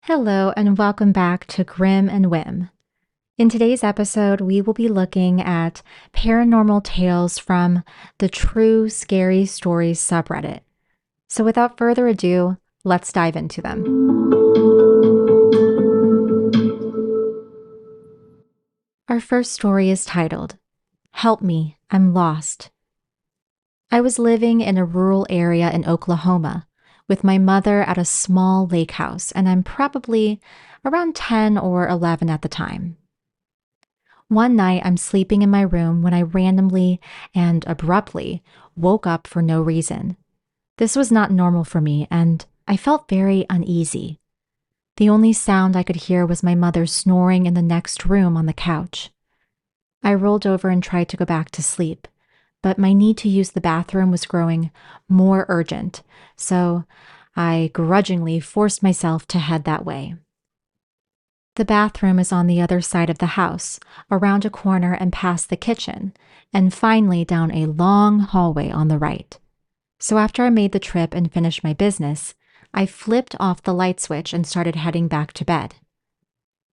Hello, and welcome back to Grim and Whim. In today's episode, we will be looking at paranormal tales from the True Scary Stories subreddit. So without further ado, let's dive into them. Our first story is titled, Help Me, I'm Lost. I was living in a rural area in Oklahoma with my mother at a small lake house, and I'm probably around 10 or 11 at the time. One night, I'm sleeping in my room when I randomly and abruptly woke up for no reason. This was not normal for me, and I felt very uneasy. The only sound I could hear was my mother snoring in the next room on the couch. I rolled over and tried to go back to sleep, but my need to use the bathroom was growing more urgent, so I grudgingly forced myself to head that way. The bathroom is on the other side of the house, around a corner and past the kitchen, and finally down a long hallway on the right. So after I made the trip and finished my business, I flipped off the light switch and started heading back to bed.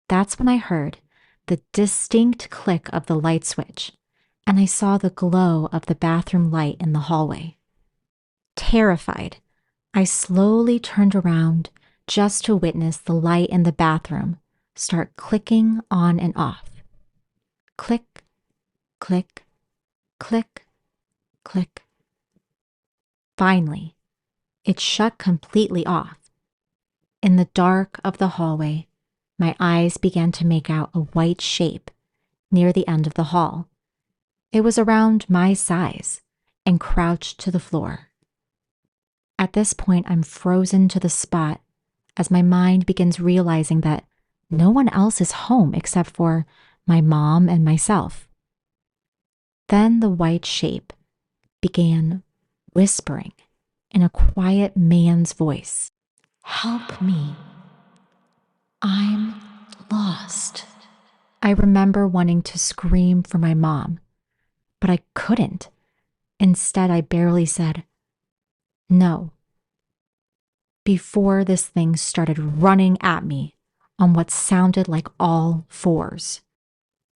That's when I heard the distinct click of the light switch, and I saw the glow of the bathroom light in the hallway. Terrified, I slowly turned around just to witness the light in the bathroom start clicking on and off. Click, click, click, click. Finally, it shut completely off. In the dark of the hallway, my eyes began to make out a white shape near the end of the hall. It was around my size and crouched to the floor. At this point, I'm frozen to the spot as my mind begins realizing that no one else is home except for my mom and myself. Then the white shape began whispering in a quiet man's voice, "Help me. I'm lost." I remember wanting to scream for my mom, but I couldn't. Instead, I barely said, "No," before this thing started running at me on what sounded like all fours.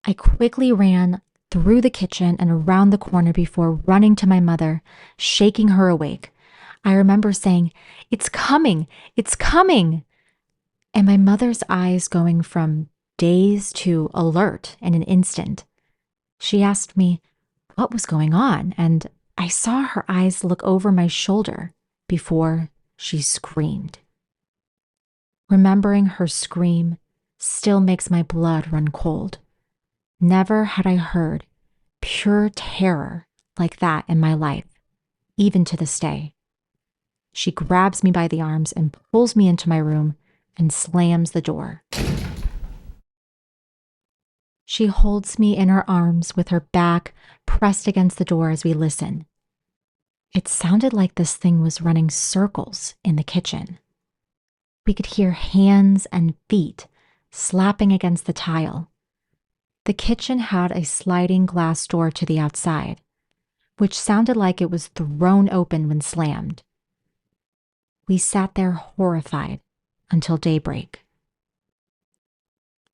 I quickly ran through the kitchen and around the corner before running to my mother, shaking her awake. I remember saying, "It's coming, it's coming," and my mother's eyes going from dazed to alert in an instant. She asked me what was going on, and I saw her eyes look over my shoulder before she screamed. Remembering her scream still makes my blood run cold. Never had I heard pure terror like that in my life, even to this day. She grabs me by the arms and pulls me into my room and slams the door. She holds me in her arms with her back pressed against the door as we listen. It sounded like this thing was running circles in the kitchen. We could hear hands and feet slapping against the tile. The kitchen had a sliding glass door to the outside, which sounded like it was thrown open when slammed. We sat there horrified until daybreak.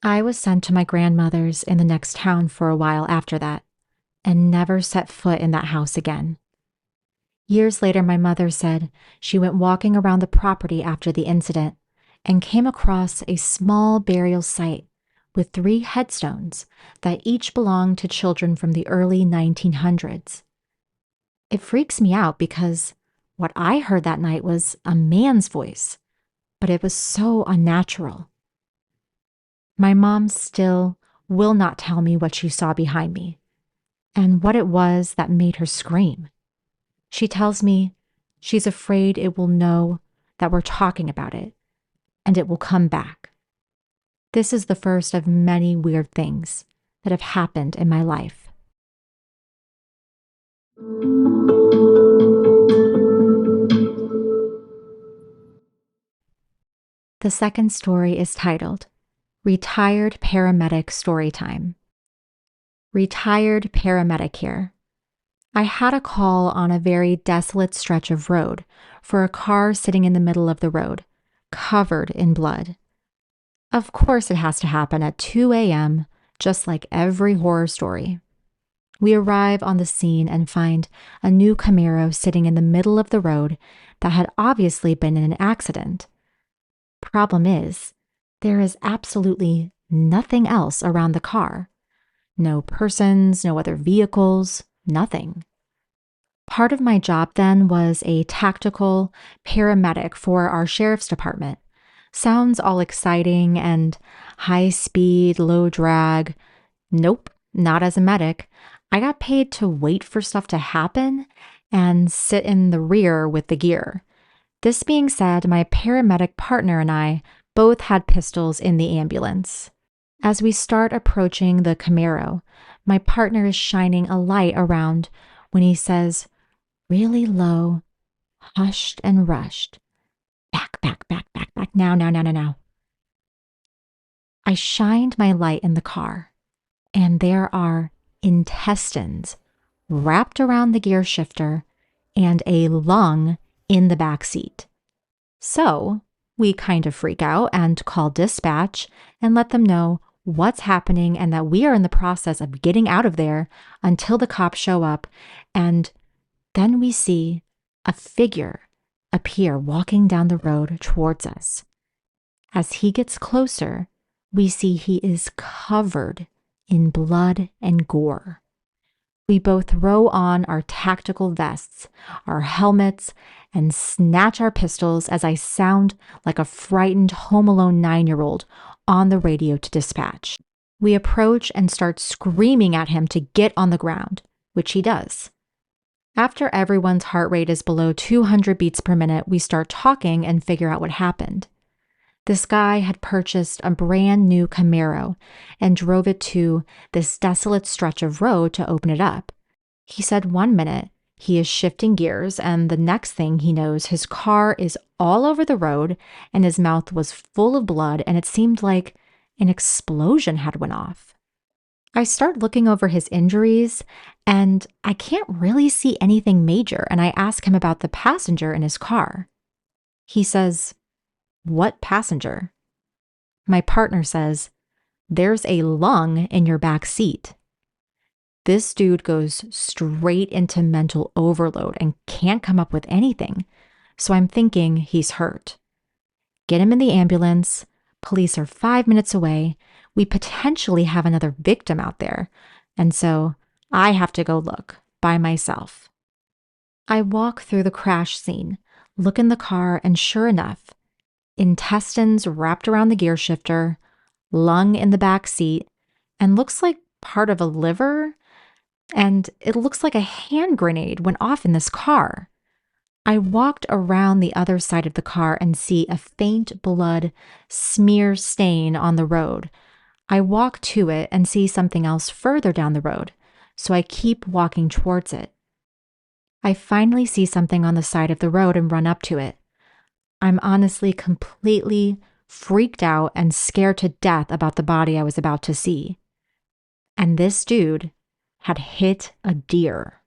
I was sent to my grandmother's in the next town for a while after that, and never set foot in that house again. Years later, my mother said she went walking around the property after the incident and came across a small burial site with 3 headstones that each belonged to children from the early 1900s. It freaks me out because what I heard that night was a man's voice, but it was so unnatural. My mom still will not tell me what she saw behind me and what it was that made her scream. She tells me she's afraid it will know that we're talking about it and it will come back. This is the first of many weird things that have happened in my life. The second story is titled, Retired Paramedic Storytime. Retired paramedic here. I had a call on a very desolate stretch of road for a car sitting in the middle of the road, covered in blood, Of course, it has to happen at 2 a.m., just like every horror story. We arrive on the scene and find a new Camaro sitting in the middle of the road that had obviously been in an accident. Problem is, there is absolutely nothing else around the car. No persons, no other vehicles, nothing. Part of my job then was a tactical paramedic for our sheriff's department. Sounds all exciting and high speed, low drag. Nope, not as a medic. I got paid to wait for stuff to happen and sit in the rear with the gear. This being said, my paramedic partner and I both had pistols in the ambulance. As we start approaching the Camaro, my partner is shining a light around when he says, really low, hushed and rushed, back, back, back, back, back, now, now, now, now, now. I shined my light in the car, and there are intestines wrapped around the gear shifter and a lung in the back seat. So we kind of freak out and call dispatch and let them know what's happening and that we are in the process of getting out of there until the cops show up. And then we see a figure appear walking down the road towards us. As he gets closer, we see he is covered in blood and gore. We both throw on our tactical vests, our helmets, and snatch our pistols as I sound like a frightened Home Alone 9-year-old on the radio to dispatch. We approach and start screaming at him to get on the ground, which he does. After everyone's heart rate is below 200 beats per minute, we start talking and figure out what happened. This guy had purchased a brand new Camaro and drove it to this desolate stretch of road to open it up. He said 1 minute he is shifting gears, and the next thing he knows, his car is all over the road and his mouth was full of blood, and it seemed like an explosion had went off. I start looking over his injuries and I can't really see anything major, and I ask him about the passenger in his car. He says, "What passenger?" My partner says, "There's a lung in your back seat." This dude goes straight into mental overload and can't come up with anything. So I'm thinking he's hurt. Get him in the ambulance. Police are 5 minutes away. We potentially have another victim out there. And so I have to go look by myself. I walk through the crash scene, look in the car, and sure enough, intestines wrapped around the gear shifter, lung in the back seat, and looks like part of a liver, and it looks like a hand grenade went off in this car. I walked around the other side of the car and see a faint blood smear stain on the road. I walk to it and see something else further down the road, so I keep walking towards it. I finally see something on the side of the road and run up to it. I'm honestly completely freaked out and scared to death about the body I was about to see. And this dude had hit a deer.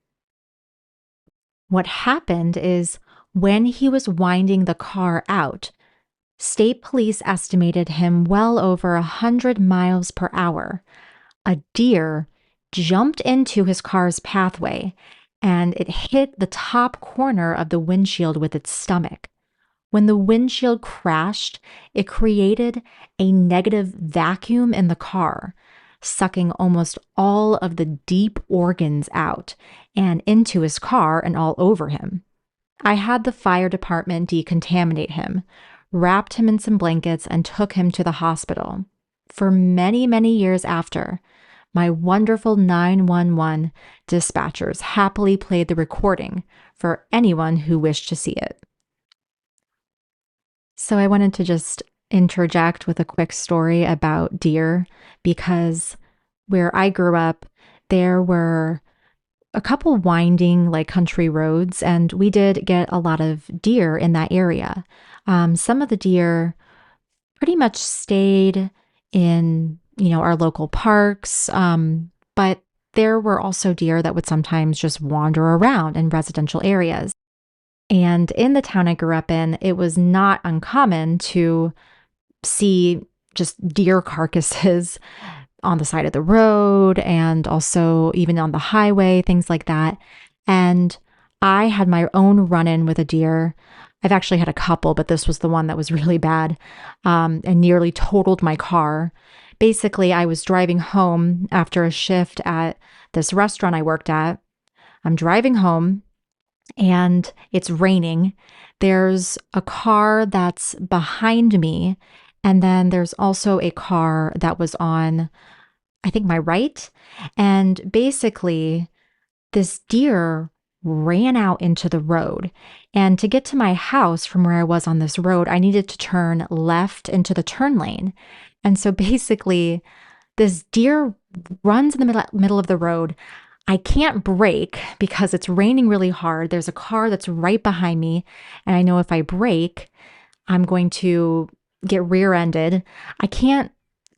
What happened is when he was winding the car out, state police estimated him well over 100 miles per hour. A deer jumped into his car's pathway and it hit the top corner of the windshield with its stomach. When the windshield crashed, it created a negative vacuum in the car, sucking almost all of the deep organs out and into his car and all over him. I had the fire department decontaminate him, wrapped him in some blankets, and took him to the hospital. For many, many years after, my wonderful 911 dispatchers happily played the recording for anyone who wished to see it. So I wanted to just interject with a quick story about deer, because where I grew up, there were a couple winding like country roads, and we did get a lot of deer in that area. Some of the deer pretty much stayed in, our local parks, but there were also deer that would sometimes just wander around in residential areas. And in the town I grew up in, it was not uncommon to see just deer carcasses on the side of the road and also even on the highway, things like that. And I had my own run in with a deer. I've actually had a couple, but this was the one that was really bad, and nearly totaled my car. Basically, I was driving home after a shift at this restaurant I worked at. I'm driving home and it's raining. There's a car that's behind me. And then there's also a car that was on, I think, my right. And basically, this deer ran out into the road. And to get to my house from where I was on this road, I needed to turn left into the turn lane. And so basically, this deer runs in the middle of the road. I can't brake because it's raining really hard. There's a car that's right behind me. And I know if I brake, I'm going to get rear ended. I can't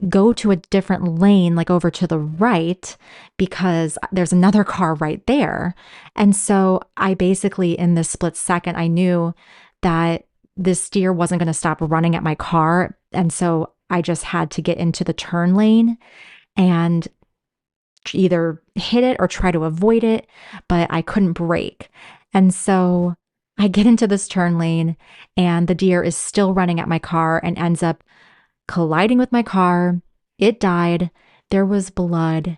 go to a different lane, like over to the right, because there's another car right there. And so I basically, in this split second, I knew that this deer wasn't going to stop running at my car. And so I just had to get into the turn lane and either hit it or try to avoid it, but I couldn't brake. And so I get into this turn lane and the deer is still running at my car and ends up colliding with my car. It died. There was blood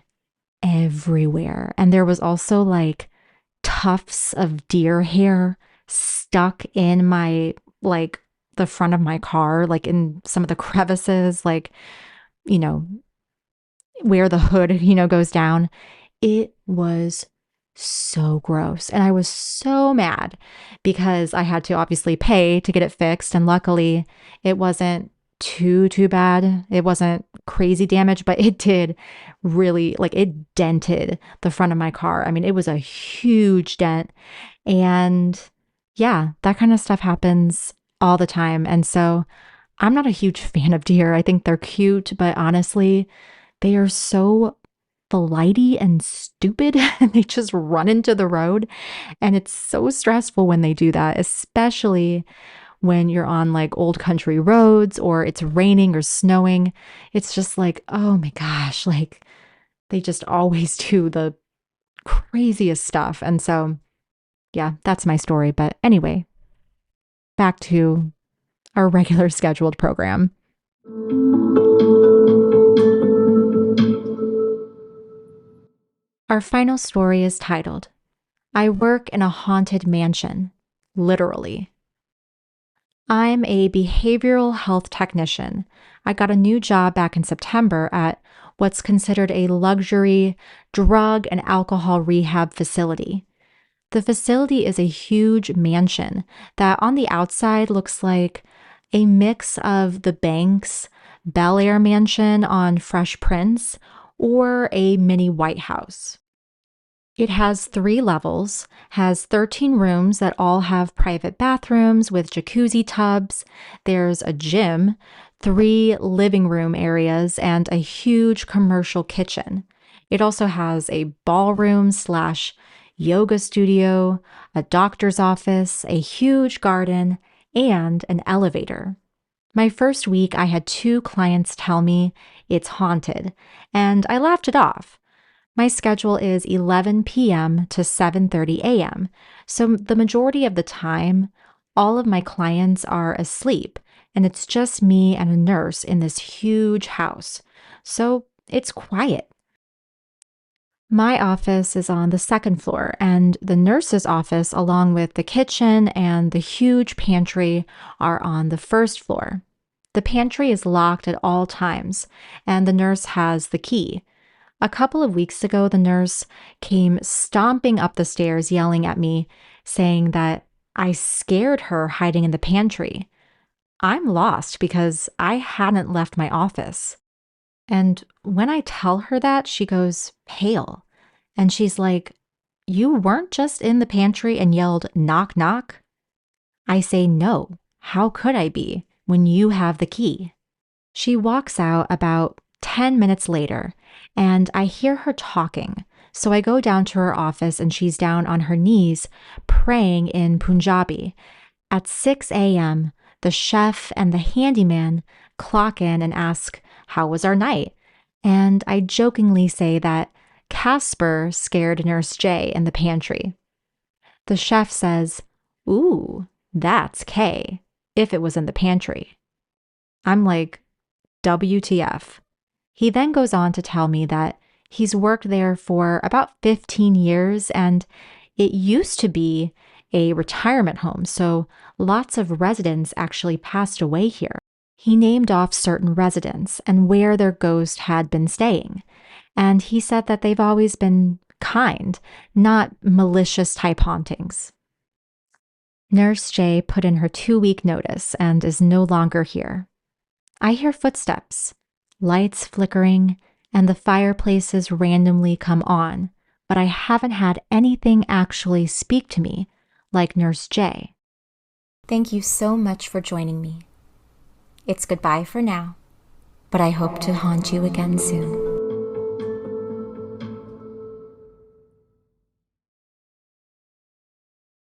everywhere. And there was also like tufts of deer hair stuck in my, like, the front of my car, like in some of the crevices, like, you know, where the hood, goes down. It was so gross. And I was so mad because I had to obviously pay to get it fixed. And luckily, it wasn't too bad. It wasn't crazy damage, but it did really, like, it dented the front of my car. I mean, it was a huge dent. And yeah, that kind of stuff happens all the time. And so I'm not a huge fan of deer. I think they're cute, but honestly, they are so flighty and stupid and they just run into the road. And it's so stressful when they do that, especially when you're on like old country roads or it's raining or snowing. It's just like, oh my gosh, like they just always do the craziest stuff. And so, yeah, that's my story. But anyway, back to our regular scheduled program. Our final story is titled, I Work in a Haunted Mansion, literally. I'm a behavioral health technician. I got a new job back in September at what's considered a luxury drug and alcohol rehab facility. The facility is a huge mansion that on the outside looks like a mix of the Banks Bel Air mansion on Fresh Prince or a mini White House. It has 3 levels, has 13 rooms that all have private bathrooms with jacuzzi tubs. There's a gym, 3 living room areas, and a huge commercial kitchen. It also has a ballroom slash yoga studio, a doctor's office, a huge garden, and an elevator. My first week, I had 2 clients tell me it's haunted, and I laughed it off. My schedule is 11 p.m. to 7:30 a.m., so the majority of the time, all of my clients are asleep, and it's just me and a nurse in this huge house, so it's quiet. My office is on the 2nd floor, and the nurse's office, along with the kitchen and the huge pantry, are on the 1st floor. The pantry is locked at all times, and the nurse has the key. A couple of weeks ago, the nurse came stomping up the stairs yelling at me, saying that I scared her hiding in the pantry. I'm lost because I hadn't left my office. And when I tell her that, she goes pale. And she's like, "You weren't just in the pantry and yelled, 'Knock, knock'?" I say, "No, how could I be when you have the key?" She walks out about 10 minutes later, and I hear her talking. So I go down to her office and she's down on her knees praying in Punjabi. At 6 a.m., the chef and the handyman clock in and ask, "How was our night?" And I jokingly say that Casper scared Nurse J in the pantry. The chef says, "Ooh, that's K, if it was in the pantry." I'm like, WTF. He then goes on to tell me that he's worked there for about 15 years and it used to be a retirement home, so lots of residents actually passed away here. He named off certain residents and where their ghost had been staying, and he said that they've always been kind, not malicious type hauntings. Nurse J put in her 2-week notice and is no longer here. I hear footsteps, lights flickering, and the fireplaces randomly come on, but I haven't had anything actually speak to me like Nurse J. Thank you so much for joining me. It's goodbye for now, but I hope to haunt you again soon.